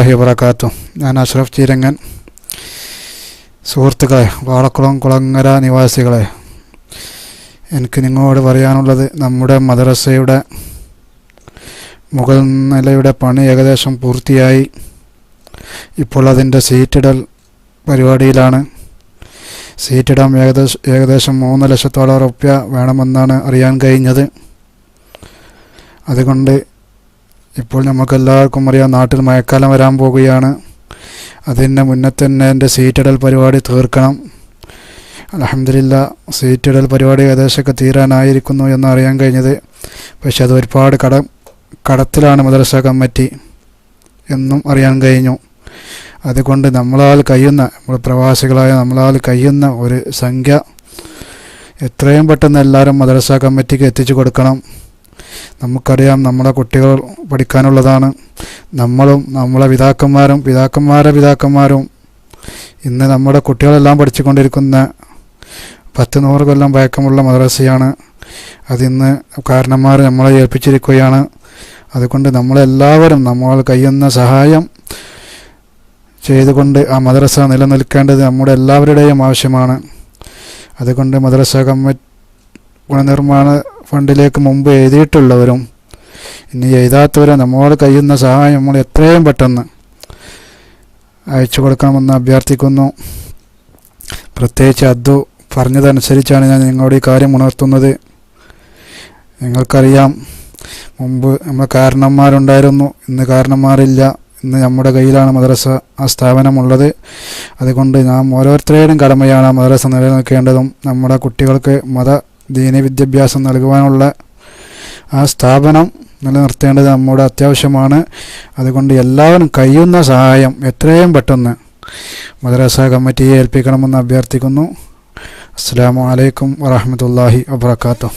വബറകാതുഹു. ഞാൻ അഷ്റഫ് ചീരങ്ങൻ. സുഹൃത്തുക്കളെ, വാളക്കുളം കുളങ്ങര നിവാസികളെ, എനിക്ക് നിങ്ങളോട് പറയാനുള്ളത്, നമ്മുടെ മദ്രസയുടെ മുകൾ നിലയുടെ പണി ഏകദേശം പൂർത്തിയായി. ഇപ്പോൾ അതിൻ്റെ സീറ്റിടൽ പരിപാടിയിലാണ്. സീറ്റിടാൻ ഏകദേശം 3 ലക്ഷത്തോളം റുപ്യ വേണമെന്നാണ് അറിയാൻ കഴിഞ്ഞത്. അതുകൊണ്ട് ഇപ്പോൾ നമുക്കെല്ലാവർക്കും അറിയാം, നാട്ടിൽ മഴക്കാലം വരാൻ പോകുകയാണ്. അതിന് മുന്നേ തന്നെ എൻ്റെ സീറ്റിടൽ പരിപാടി തീർക്കണം. അൽഹംദുലില്ലാ, സീറ്റിടൽ പരിപാടി ഏകദേശമൊക്കെ തീരാനായിരിക്കുന്നു എന്ന് അറിയാൻ കഴിഞ്ഞത്. പക്ഷെ അത് ഒരുപാട് കടത്തിലാണ് മദ്രസ കമ്മിറ്റി എന്നും അറിയാൻ കഴിഞ്ഞു. അതുകൊണ്ട് നമ്മളാൽ കഴിയുന്ന, നമ്മൾ പ്രവാസികളായ നമ്മളാൽ കഴിയുന്ന ഒരു സംഖ്യ എത്രയും പെട്ടെന്ന് എല്ലാവരും മദ്രസ കമ്മിറ്റിക്ക് എത്തിച്ചു കൊടുക്കണം. നമുക്കറിയാം, നമ്മളെ കുട്ടികൾ പഠിക്കാനുള്ളതാണ്. നമ്മളും നമ്മളെ പിതാക്കന്മാരും ഇന്ന് നമ്മുടെ കുട്ടികളെല്ലാം പഠിച്ചുകൊണ്ടിരിക്കുന്ന 10-100 കൊല്ലം പഴക്കമുള്ള മദ്രസയാണ്. അതിന്ന് കാരണന്മാർ നമ്മളെ ഏൽപ്പിച്ചിരിക്കുകയാണ്. അതുകൊണ്ട് നമ്മളെല്ലാവരും നമ്മൾ കഴിയുന്ന സഹായം ചെയ്തുകൊണ്ട് ആ മദ്രസ നിലനിൽക്കേണ്ടത് നമ്മുടെ എല്ലാവരുടെയും ആവശ്യമാണ്. അതുകൊണ്ട് മദ്രസ കമ്മിറ്റി പുനർനിർമ്മാണ ഫണ്ടിലേക്ക് മുമ്പ് എഴുതിയിട്ടുള്ളവരും ഇനി എഴുതാത്തവരും നമ്മളോട് കഴിയുന്ന സഹായം നമ്മൾ എത്രയും പെട്ടെന്ന് അയച്ചു കൊടുക്കണമെന്ന് അഭ്യർത്ഥിക്കുന്നു. പ്രത്യേകിച്ച് അദ്ദു പറഞ്ഞതനുസരിച്ചാണ് ഞാൻ നിങ്ങളോട് ഈ കാര്യം ഉണർത്തുന്നത്. നിങ്ങൾക്കറിയാം, മുമ്പ് നമ്മൾ കാരണന്മാരുണ്ടായിരുന്നു, ഇന്ന് കാരണന്മാരില്ല. ഇന്ന് നമ്മുടെ കയ്യിലാണ് മദ്രസ ആ സ്ഥാപനമുള്ളത്. അതുകൊണ്ട് നാം ഓരോരുത്തരുടെയും കടമയാണ് ആ മദ്രസ നിലനിൽക്കേണ്ടതും നമ്മുടെ കുട്ടികൾക്ക് ദീനി വിദ്യാഭ്യാസം നൽകുവാനുള്ള ആ സ്ഥാപനം നിലനിർത്തേണ്ടത് നമ്മുടെ അത്യാവശ്യമാണ്. അതുകൊണ്ട് എല്ലാവരും കഴിയുന്ന സഹായം എത്രയും പെട്ടെന്ന് മദ്രസ കമ്മിറ്റിയെ ഏൽപ്പിക്കണമെന്ന് അഭ്യർത്ഥിക്കുന്നു. അസ്സലാമു അലൈക്കും വറഹ്മത്തുള്ളാഹി വബറകാതുഹു.